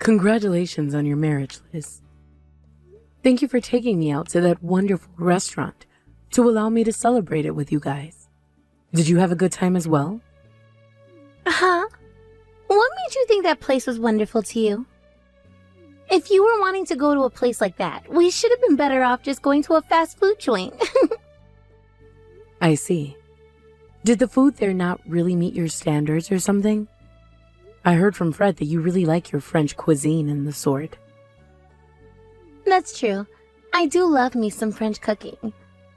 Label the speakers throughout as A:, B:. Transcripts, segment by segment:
A: Congratulations on your marriage, Liz. Thank you for taking me out to that wonderful restaurant to allow me to celebrate it with you guys. Did you have a good time as well?
B: Huh? What made you think that place was wonderful to you? If you were wanting to go to a place like that, we should have been better off just going to a fast food joint.
A: I see. Did the food there not really meet your standards or something? I heard from Fred that you really like your French cuisine and the sort.
B: That's true. I do love me some French cooking.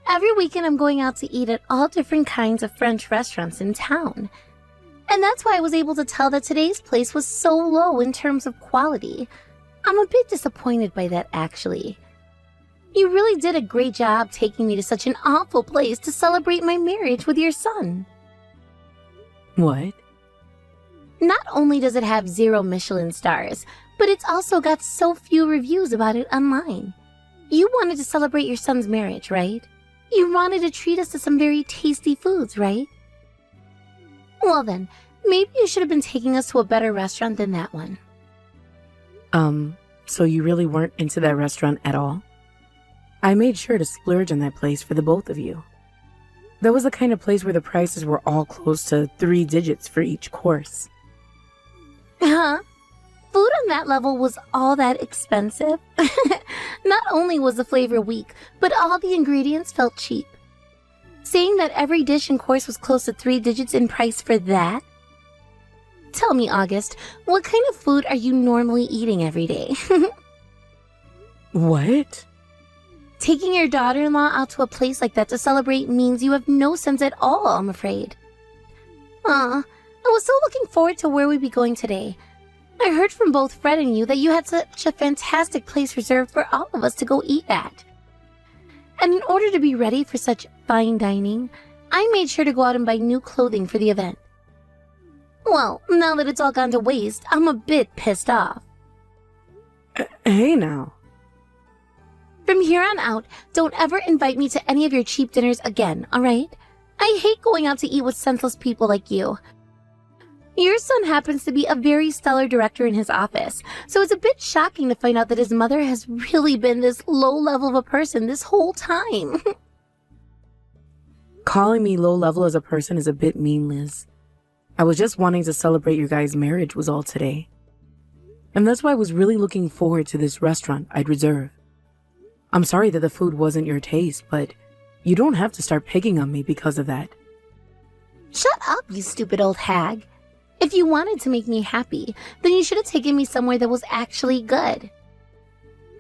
B: Every weekend I'm going out to eat at all different kinds of French restaurants in town. And that's why I was able to tell that today's place was so low in terms of quality. I'm a bit disappointed by that, actually. You really did a great job taking me to such an awful place to celebrate my marriage with your son.
A: What?
B: Not only does it have 0 Michelin stars, but it's also got so few reviews about it online. You wanted to celebrate your son's marriage, right? You wanted to treat us to some very tasty foods, right? Well then, maybe you should have been taking us to a better restaurant than that one.
A: So you really weren't into that restaurant at all? I made sure to splurge on that place for the both of you. That was the kind of place where the prices were all close to 3 digits for each course.
B: Huh? Food on that level was all that expensive? Not only was the flavor weak, but all the ingredients felt cheap. Saying that every dish and course was close to 3 digits in price for that? Tell me, August, what kind of food are you normally eating every day?
A: What?
B: Taking your daughter-in-law out to a place like that to celebrate means you have no sense at all, I'm afraid. Aw, I was so looking forward to where we'd be going today. I heard from both Fred and you that you had such a fantastic place reserved for all of us to go eat at. And in order to be ready for such fine dining, I made sure to go out and buy new clothing for the event. Well, now that it's all gone to waste, I'm a bit pissed off.
A: Hey now.
B: From here on out, don't ever invite me to any of your cheap dinners again, alright? I hate going out to eat with senseless people like you. Your son happens to be a very stellar director in his office, so it's a bit shocking to find out that his mother has really been this low level of a person this whole time.
A: Calling me low level as a person is a bit mean, Liz. I was just wanting to celebrate your guys' marriage was all today. And that's why I was really looking forward to this restaurant I'd reserve. I'm sorry that the food wasn't your taste, but you don't have to start picking on me because of that.
B: Shut up, you stupid old hag. If you wanted to make me happy, then you should have taken me somewhere that was actually good.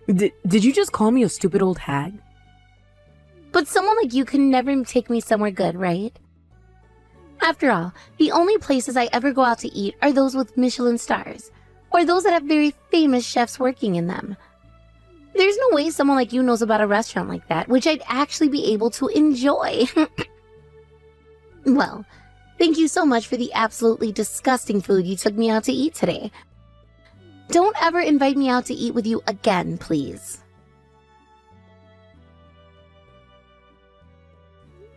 A: Did you just call me a stupid old hag?
B: But someone like you can never take me somewhere good, right? After all, the only places I ever go out to eat are those with Michelin stars, or those that have very famous chefs working in them. There's no way someone like you knows about a restaurant like that, which I'd actually be able to enjoy. Well, thank you so much for the absolutely disgusting food you took me out to eat today. Don't ever invite me out to eat with you again, please.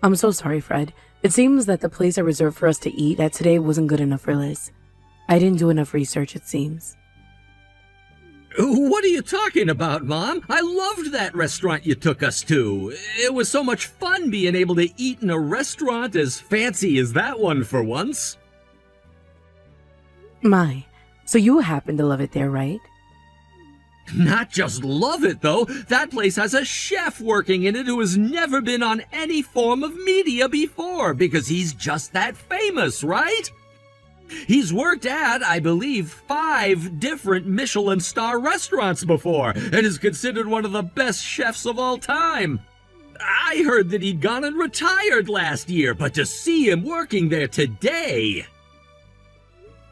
A: I'm so sorry, Fred. It seems that the place I reserved for us to eat at today wasn't good enough for Liz. I didn't do enough research, it seems.
C: What are you talking about, Mom? I loved that restaurant you took us to. It was so much fun being able to eat in a restaurant as fancy as that one for once.
A: My, so you happen to love it there, right?
C: Not just love it, though. That place has a chef working in it who has never been on any form of media before, because he's just that famous, right? He's worked at, I believe, 5 different Michelin star restaurants before, and is considered one of the best chefs of all time. I heard that he'd gone and retired last year, but to see him working there today...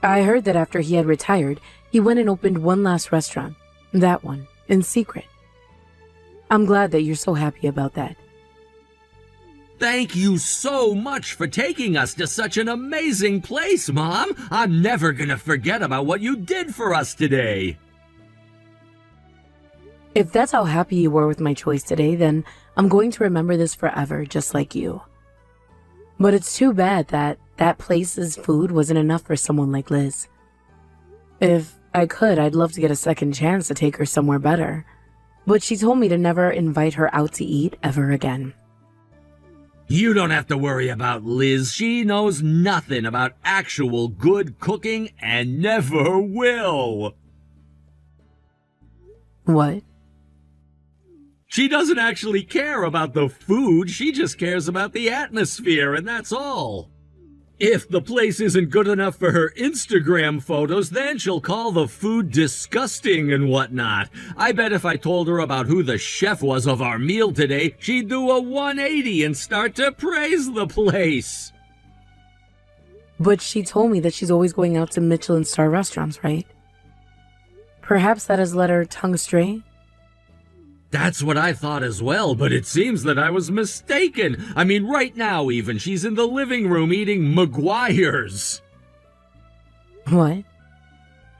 A: I heard that after he had retired, he went and opened one last restaurant. That one, in secret. I'm glad that you're so happy about that.
C: Thank you so much for taking us to such an amazing place, Mom. I'm never gonna forget about what you did for us today.
A: If that's how happy you were with my choice today, then I'm going to remember this forever, just like you. But it's too bad that that place's food wasn't enough for someone like Liz. If I'd love to get a second chance to take her somewhere better. But she told me to never invite her out to eat ever again.
C: You don't have to worry about Liz. She knows nothing about actual good cooking and never will.
A: What?
C: She doesn't actually care about the food. She just cares about the atmosphere, and that's all. If the place isn't good enough for her Instagram photos, then she'll call the food disgusting and whatnot. I bet if I told her about who the chef was of our meal today, she'd do a 180 and start to praise the place.
A: But she told me that she's always going out to Michelin-star restaurants, right? Perhaps that has led her tongue astray?
C: That's what I thought as well, but it seems that I was mistaken. I mean, right now even, she's in the living room eating McGuire's.
A: What?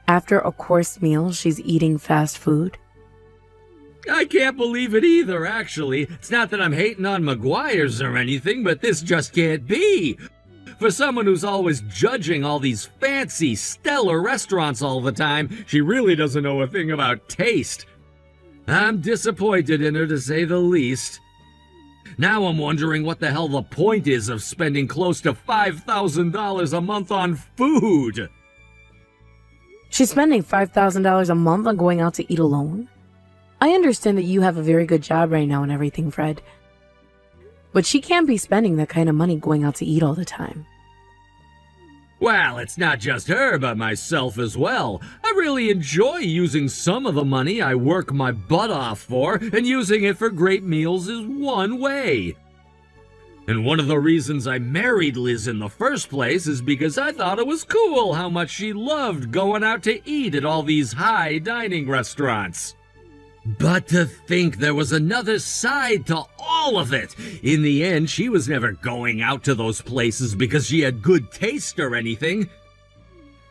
A: After a course meal, she's eating fast food?
C: I can't believe it either, actually. It's not that I'm hating on McGuire's or anything, but this just can't be. For someone who's always judging all these fancy, stellar restaurants all the time, she really doesn't know a thing about taste. I'm disappointed in her, to say the least. Now I'm wondering what the hell the point is of spending close to $5,000 a month on food.
A: She's spending $5,000 a month on going out to eat alone? I understand that you have a very good job right now and everything, Fred. But she can't be spending that kind of money going out to eat all the time.
C: Well, it's not just her, but myself as well. I really enjoy using some of the money I work my butt off for, and using it for great meals is one way. And one of the reasons I married Liz in the first place is because I thought it was cool how much she loved going out to eat at all these high dining restaurants. But to think there was another side to all of it. In the end, she was never going out to those places because she had good taste or anything,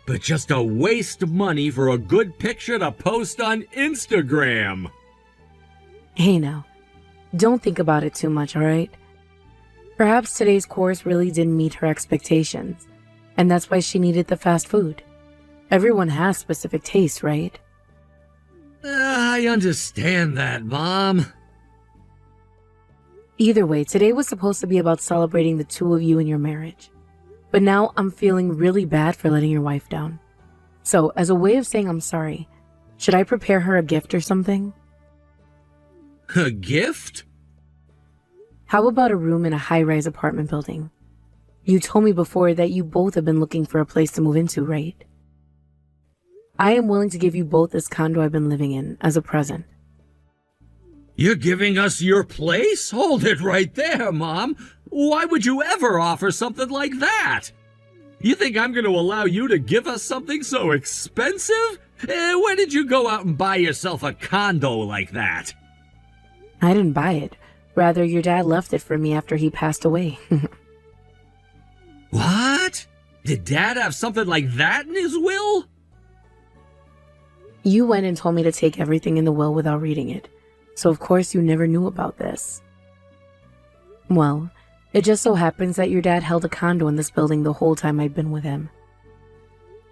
C: but just to waste money for a good picture to post on Instagram.
A: Hey now, don't think about it too much, alright? Perhaps today's course really didn't meet her expectations, and that's why she needed the fast food. Everyone has specific tastes, right?
C: I understand that, Mom.
A: Either way, today was supposed to be about celebrating the two of you and your marriage. But now I'm feeling really bad for letting your wife down. So, as a way of saying I'm sorry, should I prepare her a gift or something?
C: A gift?
A: How about a room in a high-rise apartment building? You told me before that you both have been looking for a place to move into, right? I am willing to give you both this condo I've been living in as a present.
C: You're giving us your place? Hold it right there, Mom. Why would you ever offer something like that? You think I'm going to allow you to give us something so expensive? When did you go out and buy yourself a condo like that?
A: I didn't buy it. Rather, your dad left it for me after he passed away.
C: What? Did Dad have something like that in his will?
A: You went and told me to take everything in the will without reading it, so of course you never knew about this. Well, it just so happens that your dad held a condo in this building the whole time I'd been with him.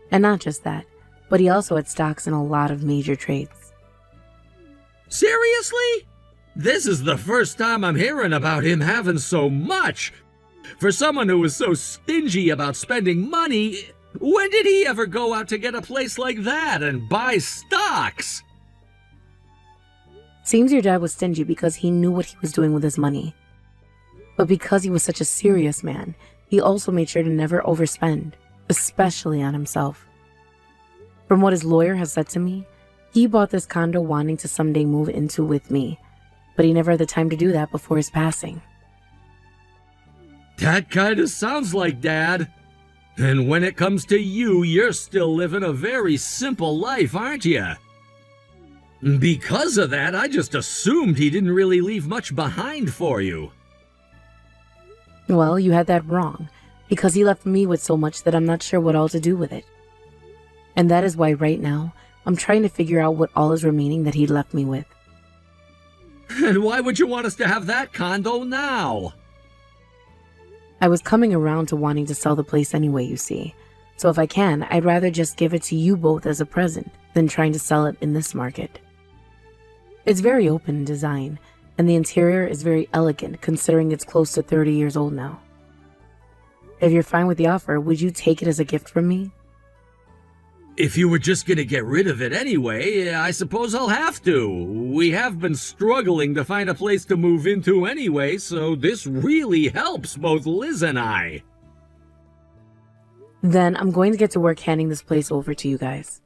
A: And not just that, but he also had stocks in a lot of major trades.
C: Seriously? This is the first time I'm hearing about him having so much. For someone who was so stingy about spending money, when did he ever go out to get a place like that and buy stocks?
A: Seems your dad was stingy because he knew what he was doing with his money. But because he was such a serious man, he also made sure to never overspend, especially on himself. From what his lawyer has said to me, he bought this condo wanting to someday move into with me, but he never had the time to do that before his passing.
C: That kinda sounds like Dad. And when it comes to you, you're still living a very simple life, aren't you? Because of that, I just assumed he didn't really leave much behind for you.
A: Well, you had that wrong, because he left me with so much that I'm not sure what all to do with it. And that is why right now, I'm trying to figure out what all is remaining that he left me with.
C: And why would you want us to have that condo now?
A: I was coming around to wanting to sell the place anyway, you see. So if I can, I'd rather just give it to you both as a present. than trying to sell it in this market. It's very open in design, and the interior is very elegant considering it's close to 30 years old now. If you're fine with the offer, would you take it as a gift from me?
C: If you were just gonna get rid of it anyway, I suppose I'll have to. We have been struggling to find a place to move into anyway, so this really helps both Liz and I.
A: Then I'm going to get to work handing this place over to you guys.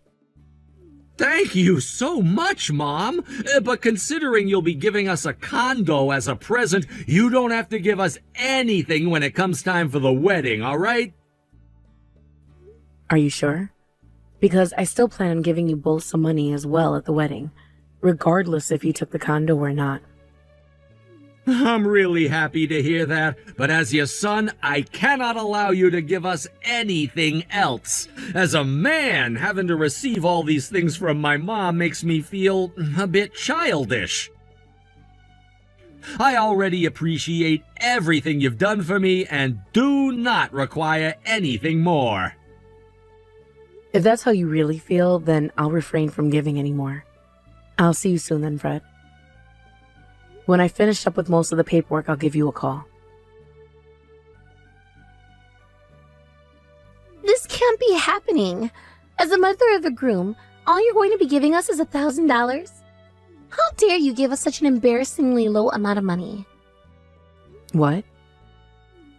C: Thank you so much, Mom. But considering you'll be giving us a condo as a present, you don't have to give us anything when it comes time for the wedding, all right?
A: Are you sure? Because I still plan on giving you both some money as well at the wedding, regardless if you took the condo or not.
C: I'm really happy to hear that, but as your son, I cannot allow you to give us anything else. As a man, having to receive all these things from my mom makes me feel a bit childish. I already appreciate everything you've done for me and do not require anything more.
A: If that's how you really feel, then I'll refrain from giving any more. I'll see you soon then, Fred. When I finish up with most of the paperwork, I'll give you a call.
B: This can't be happening. As the mother of the groom, all you're going to be giving us is $1,000? How dare you give us such an embarrassingly low amount of money?
A: What?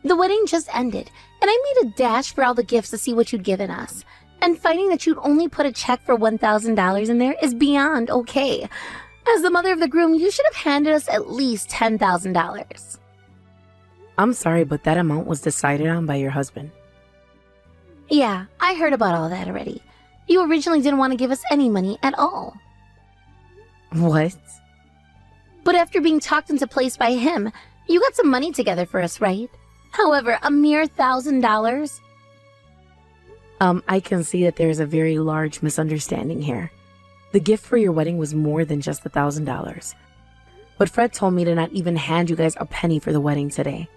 B: The wedding just ended, and I made a dash for all the gifts to see what you'd given us. And finding that you'd only put a check for $1,000 in there is beyond okay. As the mother of the groom, you should have handed us at least $10,000.
A: I'm sorry, but that amount was decided on by your husband.
B: Yeah, I heard about all that already. You originally didn't want to give us any money at all.
A: What?
B: But after being talked into place by him, you got some money together for us, right? However, a mere $1,000?
A: I can see that there is a very large misunderstanding here. The gift for your wedding was more than just $1,000. But Fred told me to not even hand you guys a penny for the wedding today.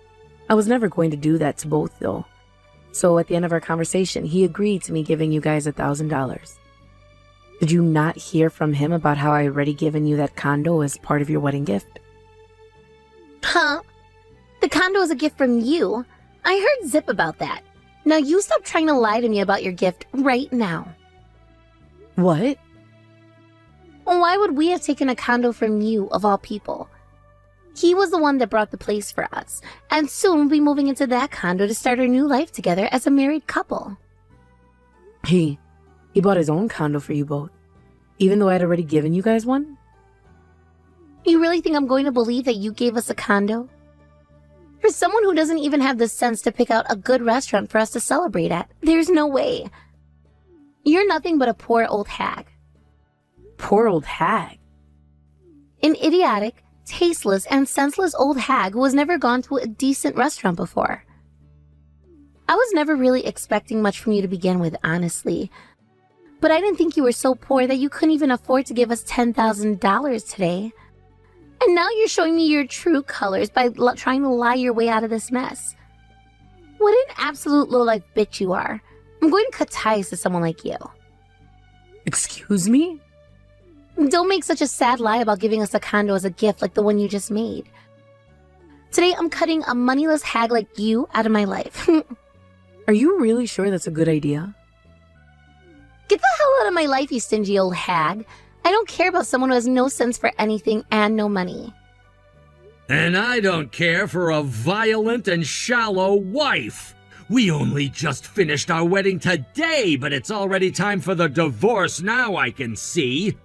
A: I was never going to do that to both, though. So at the end of our conversation, he agreed to me giving you guys $1,000. Did you not hear from him about how I already given you that condo as part of your wedding gift?
B: Huh? The condo is a gift from you. I heard zip about that. Now you stop trying to lie to me about your gift right now.
A: What?
B: Why would we have taken a condo from you, of all people? He was the one that brought the place for us, and soon we'll be moving into that condo to start our new life together as a married couple.
A: He bought his own condo for you both, even though I had already given you guys one?
B: You really think I'm going to believe that you gave us a condo? For someone who doesn't even have the sense to pick out a good restaurant for us to celebrate at, there's no way. You're nothing but a poor old hag.
A: Poor old hag?
B: An idiotic, tasteless, and senseless old hag who has never gone to a decent restaurant before. I was never really expecting much from you to begin with, honestly. But I didn't think you were so poor that you couldn't even afford to give us $10,000 today. And now you're showing me your true colors by trying to lie your way out of this mess. What an absolute lowlife bitch you are. I'm going to cut ties to someone like you.
A: Excuse me?
B: Don't make such a sad lie about giving us a condo as a gift like the one you just made. Today I'm cutting a moneyless hag like you out of my life.
A: Are you really sure that's a good idea?
B: Get the hell out of my life, you stingy old hag. I don't care about someone who has no sense for anything and no money.
C: And I don't care for a violent and shallow wife. We only just finished our wedding today, but it's already time for the divorce now, I can see.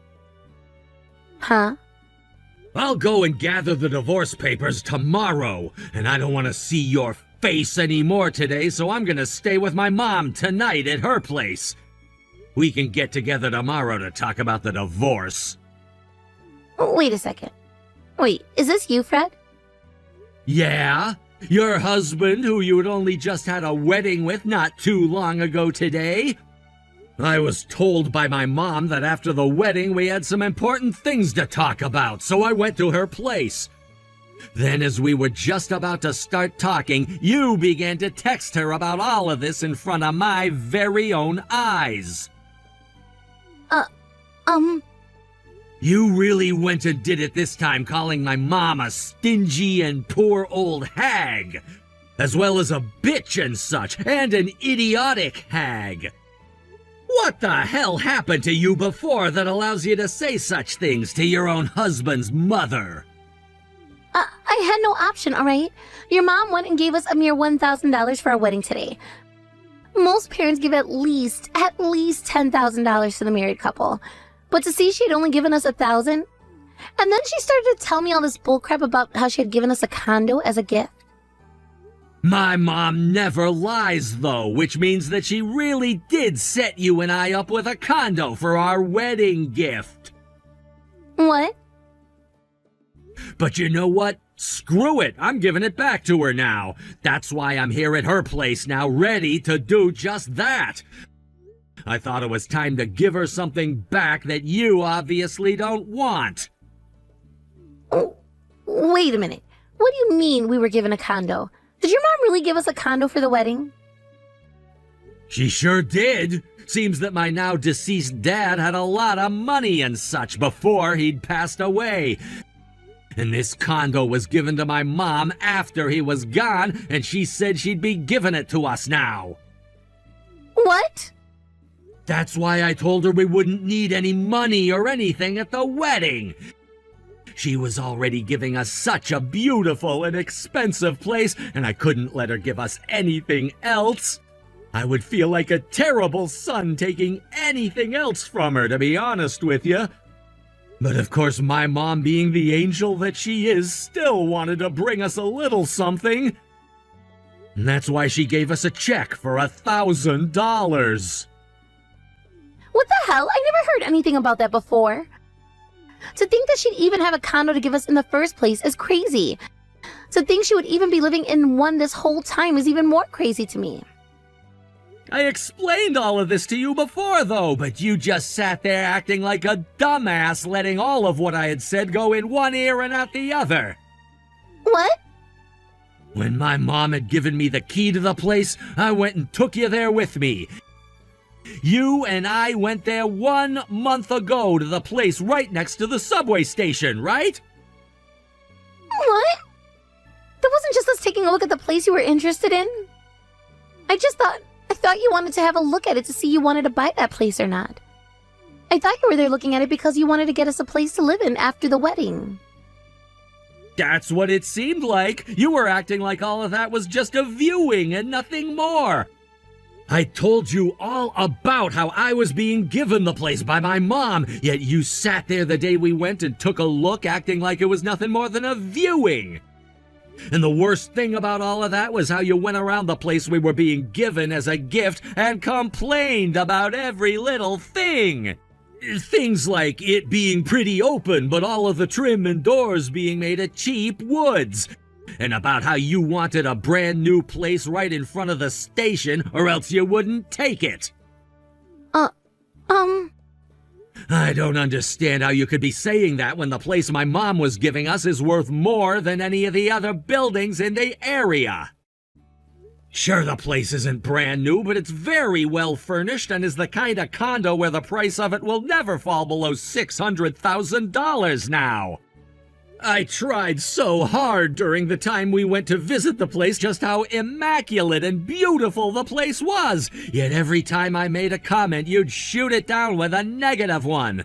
B: Huh?
C: I'll go and gather the divorce papers tomorrow, and I don't want to see your face anymore today, so I'm gonna stay with my mom tonight at her place. We can get together tomorrow to talk about the divorce.
B: Wait a second. Wait, is this you, Fred?
C: Yeah? Your husband, who you had only just had a wedding with not too long ago today? I was told by my mom that after the wedding we had some important things to talk about, so I went to her place. Then as we were just about to start talking, you began to text her about all of this in front of my very own eyes. You really went and did it this time, calling my mom a stingy and poor old hag, as well as a bitch and such, and an idiotic hag. What the hell happened to you before that allows you to say such things to your own husband's mother?
B: I had no option, alright? Your mom went and gave us a mere $1,000 for our wedding today. Most parents give at least $10,000 to the married couple. But to see she had only given us $1,000, and then she started to tell me all this bullcrap about how she had given us a condo as a gift.
C: My mom never lies, though, which means that she really did set you and I up with a condo for our wedding gift.
B: What?
C: But you know what? Screw it, I'm giving it back to her now. That's why I'm here at her place now, ready to do just that. I thought it was time to give her something back that you obviously don't want.
B: Oh, wait a minute. What do you mean we were given a condo? Did your mom really give us a condo for the wedding?
C: She sure did. Seems that my now deceased dad had a lot of money and such before he'd passed away. And this condo was given to my mom after he was gone, and she said she'd be giving it to us now.
B: What?
C: That's why I told her we wouldn't need any money or anything at the wedding. She was already giving us such a beautiful and expensive place, and I couldn't let her give us anything else. I would feel like a terrible son taking anything else from her, to be honest with you. But of course, my mom, being the angel that she is, still wanted to bring us a little something. And that's why she gave us a check for $1,000.
B: What the hell? I never heard anything about that before. To think that she'd even have a condo to give us in the first place is crazy. To think she would even be living in one this whole time is even more crazy to me.
C: I explained all of this to you before, though, but you just sat there acting like a dumbass, letting all of what I had said go in one ear and out the other.
B: What?
C: When my mom had given me the key to the place, I went and took you there with me. You and I went there 1 month ago to the place right next to the subway station, right?
B: What? That wasn't just us taking a look at the place you were interested in? I thought you wanted to have a look at it to see you wanted to buy that place or not. I thought you were there looking at it because you wanted to get us a place to live in after the wedding.
C: That's what it seemed like. You were acting like all of that was just a viewing and nothing more. I told you all about how I was being given the place by my mom, yet you sat there the day we went and took a look acting like it was nothing more than a viewing. And the worst thing about all of that was how you went around the place we were being given as a gift and complained about every little thing. Things like it being pretty open, but all of the trim and doors being made of cheap woods. And about how you wanted a brand new place right in front of the station, or else you wouldn't take it. I don't understand how you could be saying that when the place my mom was giving us is worth more than any of the other buildings in the area. Sure, the place isn't brand new, but it's very well furnished and is the kind of condo where the price of it will never fall below $600,000 now. I tried so hard during the time we went to visit the place just how immaculate and beautiful the place was, yet every time I made a comment, you'd shoot it down with a negative one.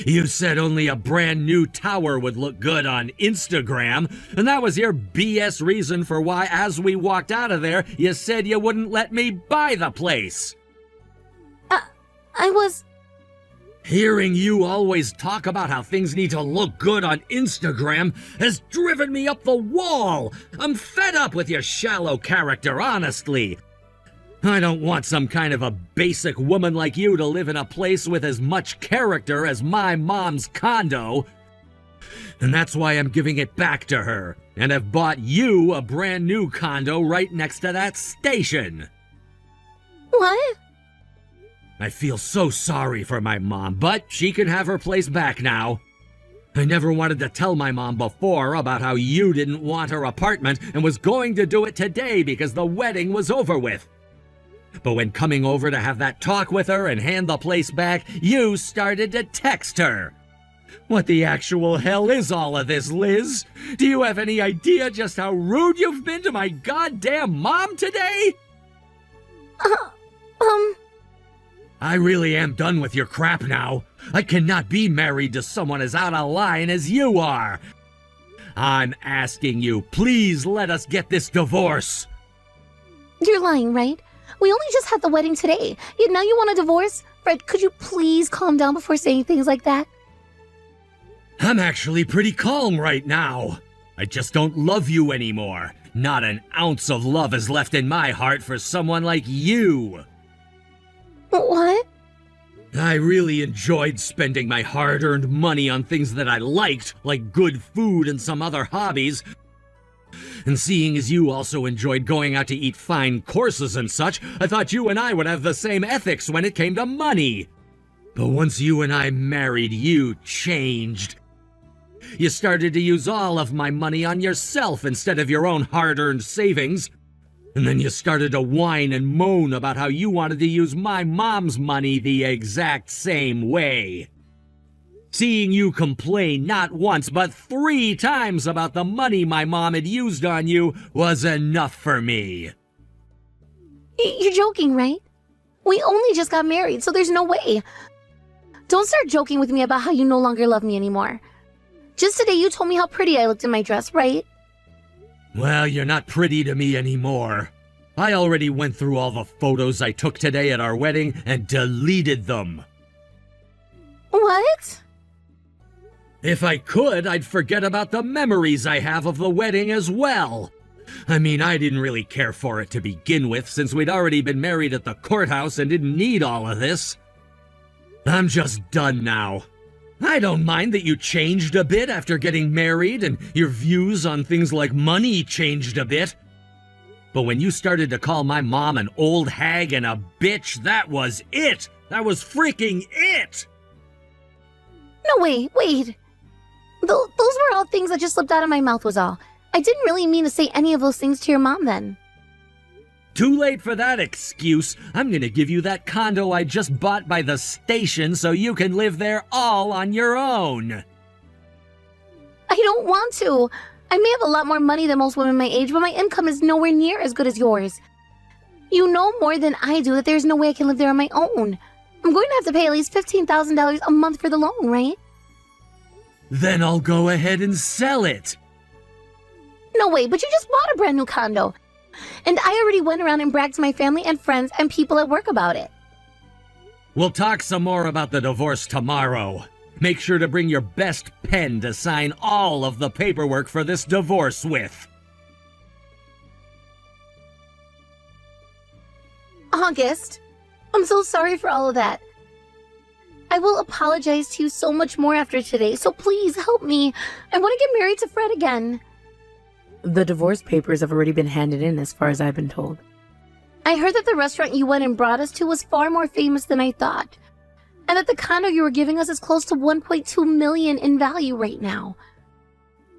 C: You said only a brand new tower would look good on Instagram, and that was your BS reason for why, as we walked out of there, you said you wouldn't let me buy the place.
B: I was...
C: Hearing you always talk about how things need to look good on Instagram has driven me up the wall. I'm fed up with your shallow character, honestly. I don't want some kind of a basic woman like you to live in a place with as much character as my mom's condo. And that's why I'm giving it back to her, and have bought you a brand new condo right next to that station.
B: What?
C: I feel so sorry for my mom, but she can have her place back now. I never wanted to tell my mom before about how you didn't want her apartment and was going to do it today because the wedding was over with. But when coming over to have that talk with her and hand the place back, you started to text her. What the actual hell is all of this, Liz? Do you have any idea just how rude you've been to my goddamn mom today? I really am done with your crap now. I cannot be married to someone as out of line as you are. I'm asking you, please let us get this divorce.
B: You're lying, right? We only just had the wedding today. Yet now you want a divorce? Fred, could you please calm down before saying things like that?
C: I'm actually pretty calm right now. I just don't love you anymore. Not an ounce of love is left in my heart for someone like you.
B: What?
C: I really enjoyed spending my hard-earned money on things that I liked, like good food and some other hobbies. And seeing as you also enjoyed going out to eat fine courses and such, I thought you and I would have the same ethics when it came to money. But once you and I married, you changed. You started to use all of my money on yourself instead of your own hard-earned savings. And then you started to whine and moan about how you wanted to use my mom's money the exact same way. Seeing you complain not once but 3 times about the money my mom had used on you was enough for me.
B: You're joking, right? We only just got married, so there's no way. Don't start joking with me about how you no longer love me anymore. Just today you told me how pretty I looked in my dress, right?
C: Well, you're not pretty to me anymore. I already went through all the photos I took today at our wedding and deleted them.
B: What?
C: If I could, I'd forget about the memories I have of the wedding as well. I mean, I didn't really care for it to begin with, since we'd already been married at the courthouse and didn't need all of this. I'm just done now. I don't mind that you changed a bit after getting married, and your views on things like money changed a bit. But when you started to call my mom an old hag and a bitch, that was it! That was freaking it!
B: No, wait. Those were all things that just slipped out of my mouth was all. I didn't really mean to say any of those things to your mom then.
C: Too late for that excuse. I'm gonna give you that condo I just bought by the station so you can live there all on your own.
B: I don't want to. I may have a lot more money than most women my age, but my income is nowhere near as good as yours. You know more than I do that there's no way I can live there on my own. I'm going to have to pay at least $15,000 a month for the loan, right?
C: Then I'll go ahead and sell it.
B: No way, but you just bought a brand new condo. And I already went around and bragged to my family and friends and people at work about it.
C: We'll talk some more about the divorce tomorrow. Make sure to bring your best pen to sign all of the paperwork for this divorce with.
B: August, I'm so sorry for all of that. I will apologize to you so much more after today, so please help me. I want to get married to Fred again.
A: The divorce papers have already been handed in as far as I've been told.
B: I heard that the restaurant you went and brought us to was far more famous than I thought. And that the condo you were giving us is close to $1.2 million in value right now.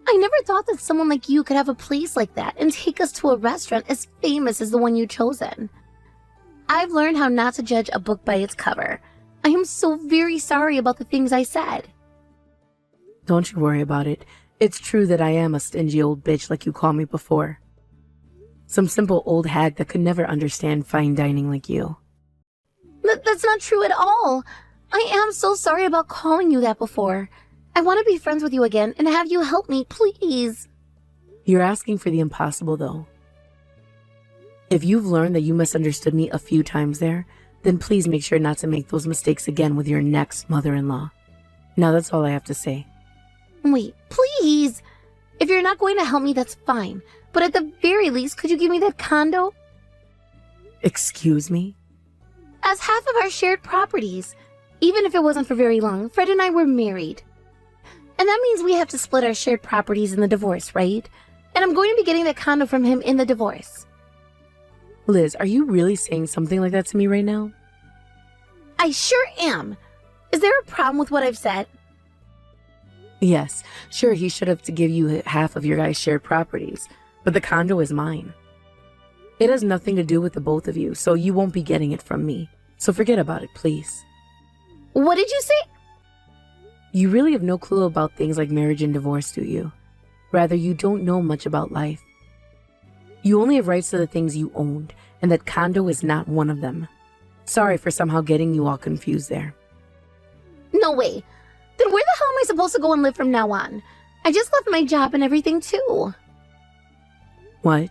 B: I never thought that someone like you could have a place like that and take us to a restaurant as famous as the one you've chosen. I've learned how not to judge a book by its cover. I am so very sorry about the things I said.
A: Don't you worry about it. It's true that I am a stingy old bitch like you called me before. Some simple old hag that could never understand fine dining like you.
B: That's not true at all. I am so sorry about calling you that before. I want to be friends with you again and have you help me, please.
A: You're asking for the impossible, though. If you've learned that you misunderstood me a few times there, then please make sure not to make those mistakes again with your next mother-in-law. Now that's all I have to say.
B: Wait, please! If you're not going to help me, that's fine. But at the very least, could you give me that condo?
A: Excuse me?
B: As half of our shared properties. Even if it wasn't for very long, Fred and I were married. And that means we have to split our shared properties in the divorce, right? And I'm going to be getting that condo from him in the divorce.
A: Liz, are you really saying something like that to me right now?
B: I sure am. Is there a problem with what I've said?
A: Yes, sure, he should have to give you half of your guys' shared properties, but the condo is mine. It has nothing to do with the both of you, so you won't be getting it from me. So forget about it, please.
B: What did you say?
A: You really have no clue about things like marriage and divorce, do you? Rather, you don't know much about life. You only have rights to the things you owned, and that condo is not one of them. Sorry for somehow getting you all confused there.
B: No way. Then where the hell am I supposed to go and live from now on? I just left my job and everything too.
A: What?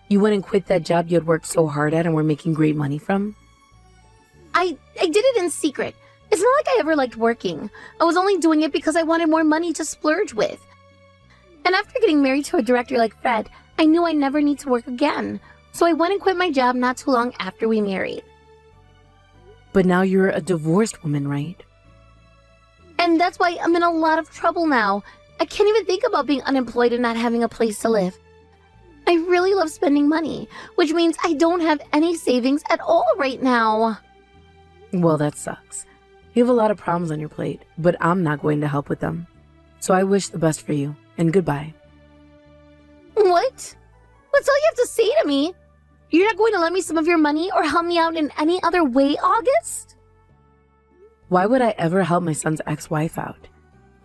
A: You went and quit that job you had worked so hard at and were making great money from?
B: I did it in secret. It's not like I ever liked working. I was only doing it because I wanted more money to splurge with. And after getting married to a director like Fred, I knew I'd never need to work again. So I went and quit my job not too long after we married.
A: But now you're a divorced woman, right?
B: And that's why I'm in a lot of trouble now. I can't even think about being unemployed and not having a place to live. I really love spending money, which means I don't have any savings at all right now.
A: Well, that sucks. You have a lot of problems on your plate, but I'm not going to help with them. So I wish the best for you, and goodbye.
B: What? What's all you have to say to me? You're not going to lend me some of your money or help me out in any other way, August?
A: Why would I ever help my son's ex-wife out?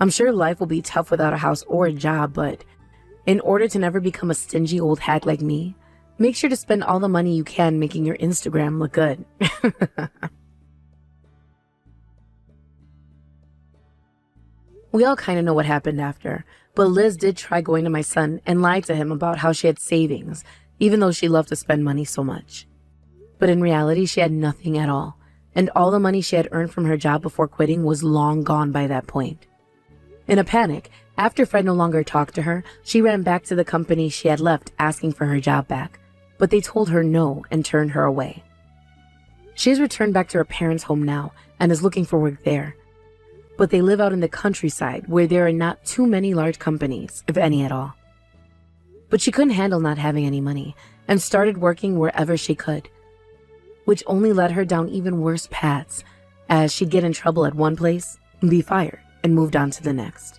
A: I'm sure life will be tough without a house or a job, but in order to never become a stingy old hag like me, make sure to spend all the money you can making your Instagram look good. We all kind of know what happened after, but Liz did try going to my son and lied to him about how she had savings, even though she loved to spend money so much. But in reality, she had nothing at all, and all the money she had earned from her job before quitting was long gone by that point. In a panic, after Fred no longer talked to her, she ran back to the company she had left asking for her job back, but they told her no and turned her away. She has returned back to her parents' home now and is looking for work there. But they live out in the countryside where there are not too many large companies, if any at all. But she couldn't handle not having any money and started working wherever she could, which only led her down even worse paths, as she'd get in trouble at one place, be fired, and moved on to the next.